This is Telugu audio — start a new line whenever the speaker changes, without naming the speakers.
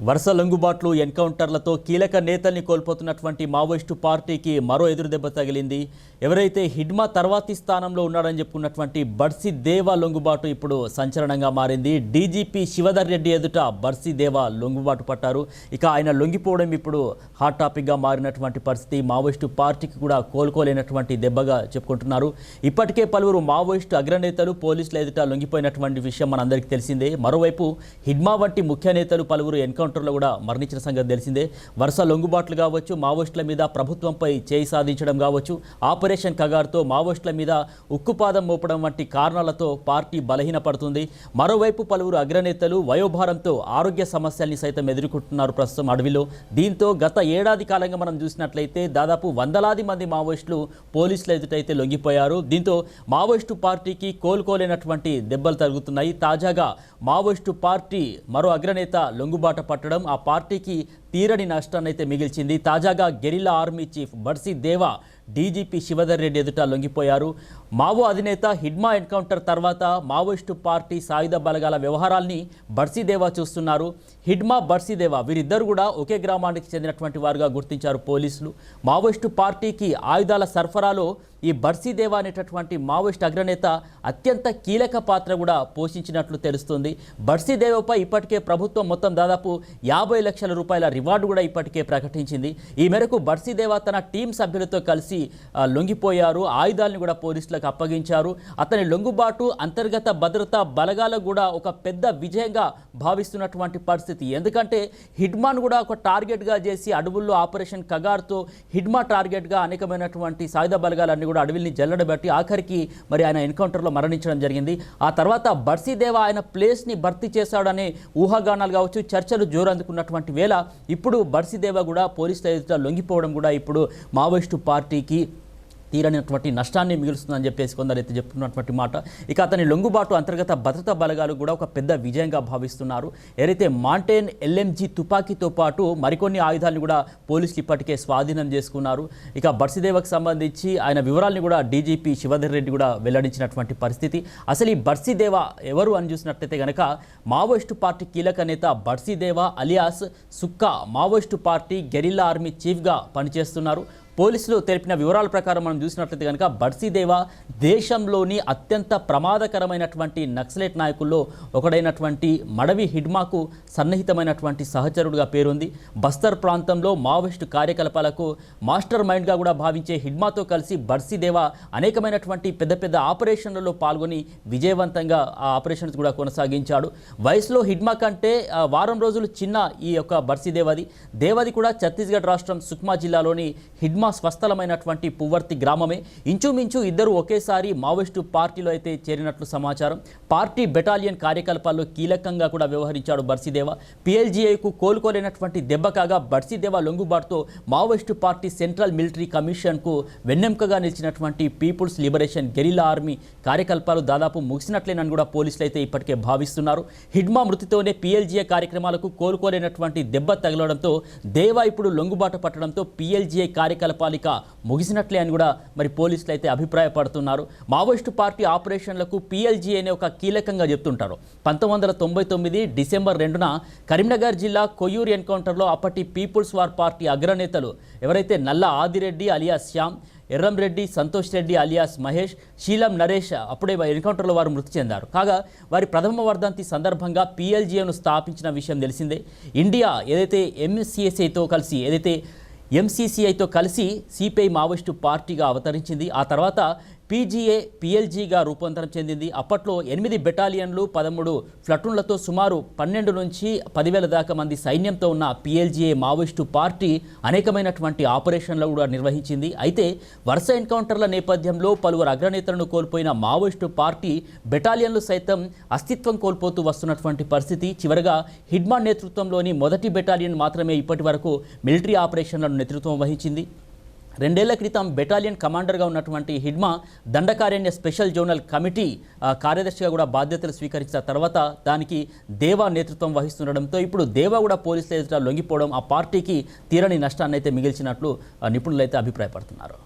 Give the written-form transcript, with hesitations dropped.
వరుస లొంగుబాట్లు ఎన్కౌంటర్లతో కీలక నేతల్ని కోల్పోతున్నటువంటి మావోయిస్టు పార్టీకి మరో ఎదురుదెబ్బ తగిలింది. ఎవరైతే హిడ్మా తర్వాతి స్థానంలో ఉన్నారని చెప్పుకున్నటువంటి బర్సి దేవా లొంగుబాటు ఇప్పుడు సంచలనంగా మారింది. డీజీపీ శివధర్ రెడ్డి ఎదుట బర్సి దేవా లొంగుబాటు పట్టారు. ఇక ఆయన లొంగిపోవడం ఇప్పుడు హాట్ టాపిక్గా మారినటువంటి పరిస్థితి. మావోయిస్టు పార్టీకి కూడా కోలుకోలేనటువంటి దెబ్బగా చెప్పుకుంటున్నారు. ఇప్పటికే పలువురు మావోయిస్టు అగ్రనేతలు పోలీసుల ఎదుట లొంగిపోయినటువంటి విషయం మనందరికీ తెలిసిందే. మరోవైపు హిడ్మా వంటి ముఖ్య నేతలు పలువురు ఎన్కౌంటర్లో కూడా మరణించిన సంగతి తెలిసిందే. వరుస లొంగుబాట్లు కావచ్చు, మావోయిస్టుల మీద ప్రభుత్వంపై చేయి సాధించడం కావచ్చు, ఆపరేషన్ కగార్తో మావోయిస్టుల మీద ఉక్కుపాదం మోపడం వంటి కారణాలతో పార్టీ బలహీనపడుతుంది. మరోవైపు పలువురు అగ్రనేతలు వయోభారంతో ఆరోగ్య సమస్యల్ని సైతం ఎదుర్కొంటున్నారు ప్రస్తుతం అడవిలో. దీంతో గత ఏడాది కాలంగా మనం చూసినట్లయితే దాదాపు వందలాది మంది మావోయిస్టులు పోలీసుల ఎదుటైతే లొంగిపోయారు. దీంతో మావోయిస్టు పార్టీకి కోలుకోలేనటువంటి దెబ్బలు తగులుతున్నాయి. తాజాగా మావోయిస్టు పార్టీ మరో అగ్రనేత లొంగుబాట పట్టడం ఆ పార్టీకి తీరని నష్టాన్ని అయితే మిగిల్చింది. తాజాగా గెరిల్లా ఆర్మీ చీఫ్ బర్సి దేవా డీజీపీ శివధర్ రెడ్డి ఎదుట లొంగిపోయారు. మావో అధినేత హిడ్మా ఎన్కౌంటర్ తర్వాత మావోయిస్టు పార్టీ సాయుధ బలగాల వ్యవహారాల్ని బర్సి దేవా చూస్తున్నారు. హిడ్మా బర్సి దేవా వీరిద్దరు కూడా ఒకే గ్రామానికి చెందినటువంటి వారుగా గుర్తించారు పోలీసులు. మావోయిస్టు పార్టీకి ఆయుధాల సరఫరాలో ఈ బర్సి దేవా అనేటటువంటి మావోయిస్ట్ అగ్రనేత అత్యంత కీలక పాత్ర కూడా పోషించినట్లు తెలుస్తుంది. బర్సి దేవాపై ఇప్పటికే ప్రభుత్వం మొత్తం దాదాపు 50 లక్షల రూపాయల రివార్డు కూడా ఇప్పటికే ప్రకటించింది. ఈ మేరకు బర్సి దేవా తన టీం సభ్యులతో కలిసి లొంగిపోయారు. ఆయుధాలను కూడా పోలీసులకు అప్పగించారు. అతని లొంగుబాటు అంతర్గత భద్రతా బలగాలకు కూడా ఒక పెద్ద విజయంగా భావిస్తున్నటువంటి పరిస్థితి. ఎందుకంటే హిడ్మాను కూడా ఒక టార్గెట్గా చేసి అడవుల్లో ఆపరేషన్ కగార్తో హిడ్మా టార్గెట్గా అనేకమైనటువంటి సాయుధ బలగాలన్నీ కూడా అడవిల్ని జల్లడబెట్టి ఆఖరికి మరి ఆయన ఎన్కౌంటర్లో మరణించడం జరిగింది. ఆ తర్వాత బర్సి దేవా ఆయన ప్లేస్ని భర్తీ చేశాడనే ఊహాగానాలు కావచ్చు, చర్చలు జోరందుకున్నటువంటి వేళ ఇప్పుడు బర్సి దేవా కూడా పోలీసుల ఎదుట లొంగిపోవడం కూడా ఇప్పుడు మావోయిస్టు పార్టీకి తీరనినటువంటి నష్టాన్ని మిగులుస్తుందని చెప్పేసి కొందరైతే చెప్తున్నటువంటి మాట. ఇక అతని లొంగుబాటు అంతర్గత భద్రతా బలగాలు కూడా ఒక పెద్ద విజయంగా భావిస్తున్నారు. ఏదైతే మాంటైన్ ఎల్ఎంజీ తుపాకీతో పాటు మరికొన్ని ఆయుధాలను కూడా పోలీసులు ఇప్పటికే స్వాధీనం చేసుకున్నారు. ఇక బర్సిదేవకు సంబంధించి ఆయన వివరాలను కూడా డీజీపీ శివధర్ రెడ్డి కూడా వెల్లడించినటువంటి పరిస్థితి. అసలు ఈ బర్సిదేవా ఎవరు అని చూసినట్లయితే కనుక మావోయిస్టు పార్టీ కీలక నేత Barsedeva alias Sukka Maoist party guerrilla army చీఫ్గా పనిచేస్తున్నారు. పోలీసులు తెలిపిన వివరాల ప్రకారం మనం చూసినట్లయితే కనుక బర్సి దేవా దేశంలోని అత్యంత ప్రమాదకరమైనటువంటి నక్సలైట్ నాయకుల్లో ఒకడైనటువంటి మడవి హిడ్మాకు సన్నిహితమైనటువంటి సహచరుడుగా పేరుంది. బస్తర్ ప్రాంతంలో మావోయిస్టు కార్యకలాపాలకు మాస్టర్ మైండ్గా కూడా భావించే హిడ్మాతో కలిసి బర్సి దేవా అనేకమైనటువంటి పెద్ద పెద్ద ఆపరేషన్లలో పాల్గొని విజయవంతంగా ఆ ఆపరేషన్స్ కూడా కొనసాగించాడు. వయసులో హిడ్మా కంటే వారం రోజులు చిన్న ఈ యొక్క బర్సి దేవాది కూడా ఛత్తీస్గఢ్ రాష్ట్రం సుక్మా జిల్లాలోని హిడ్మా స్వస్థలమైనటువంటి పువ్వర్తి గ్రామమే. ఇంచుమించు ఇద్దరు ఒకేసారి మావోయిస్టు పార్టీలో అయితే చేరినట్లు సమాచారం. పార్టీ బెటాలియన్ కార్యకలాపాల్లో కీలకంగా కూడా వ్యవహరించాడు బర్సిదేవా. పిఎల్జీఐకు కోలుకోలేనటువంటి దెబ్బ కాగా బర్సిదేవా లొంగుబాటుతో మావోయిస్టు పార్టీ సెంట్రల్ మిలిటరీ కమిషన్కు వెన్నెముకగా నిలిచినటువంటి పీపుల్స్ లిబరేషన్ గెరిల్లా ఆర్మీ కార్యకలాపాలు దాదాపు ముగిసినట్లేనని కూడా పోలీసులు అయితే ఇప్పటికే భావిస్తున్నారు. హిడ్మా మృతితోనే పిఎల్జీఐ కార్యక్రమాలకు కోలుకోలేనటువంటి దెబ్బ తగలడంతో దేవా ఇప్పుడు లొంగుబాటు పట్టడంతో పిఎల్జీఐ కార్యకలాపాలిక ముగిసినట్లే అని కూడా మరి పోలీసులు అయితే అభిప్రాయపడుతున్నారు. మావోయిస్టు పార్టీ ఆపరేషన్లకు పిఎల్జీ అనే ఒక కీలకంగా చెప్తుంటారు. 1999 డిసెంబర్ 2న కరీంనగర్ జిల్లా కొయ్యూరు ఎన్కౌంటర్లో అప్పటి పీపుల్స్ వార్ పార్టీ అగ్రనేతలు ఎవరైతే నల్ల ఆదిరెడ్డి అలియాస్ శ్యామ్, ఎర్రంరెడ్డి సంతోష్ రెడ్డి అలియాస్ మహేష్, శీలం నరేష్ అప్పుడే ఎన్కౌంటర్లో వారు మృతి చెందారు. కాగా వారి ప్రథమ వర్ధంతి సందర్భంగా పిఎల్జీఏను స్థాపించిన విషయం తెలిసిందే. ఇండియా ఏదైతే ఎంసీసీఐతో కలిసి సిపిఐ మావోయిస్టు పార్టీగా అవతరించింది. ఆ తర్వాత పిఎల్జీగా రూపాంతరం చెందింది. అప్పట్లో 8 బెటాలియన్లు 13 ప్లటూన్లతో సుమారు 12 నుంచి 10,000 దాకా మంది సైన్యంతో ఉన్న పిఎల్జీఏ మావోయిస్టు పార్టీ అనేకమైనటువంటి ఆపరేషన్లు కూడా నిర్వహించింది. అయితే వరుస ఎన్కౌంటర్ల నేపథ్యంలో పలువురు అగ్రనేతలను కోల్పోయిన మావోయిస్టు పార్టీ బెటాలియన్లు సైతం అస్తిత్వం కోల్పోతూ వస్తున్నటువంటి పరిస్థితి. చివరగా హిడ్మా నేతృత్వంలోని మొదటి బెటాలియన్ మాత్రమే ఇప్పటి వరకు మిలిటరీ ఆపరేషన్లను నేతృత్వం వహించింది. 2 ఏళ్ల క్రితం బెటాలియన్ కమాండర్గా ఉన్నటువంటి Hidma Dandakaranya special zonal committee కార్యదర్శిగా కూడా బాధ్యతలు స్వీకరించిన తర్వాత దానికి దేవా నేతృత్వం వహిస్తుండడంతో ఇప్పుడు దేవా కూడా పోలీసుల ఎదుట లొంగిపోవడం ఆ పార్టీకి తీరని నష్టాన్ని అయితే మిగిల్చినట్లు నిపుణులు అయితే అభిప్రాయపడుతున్నారు.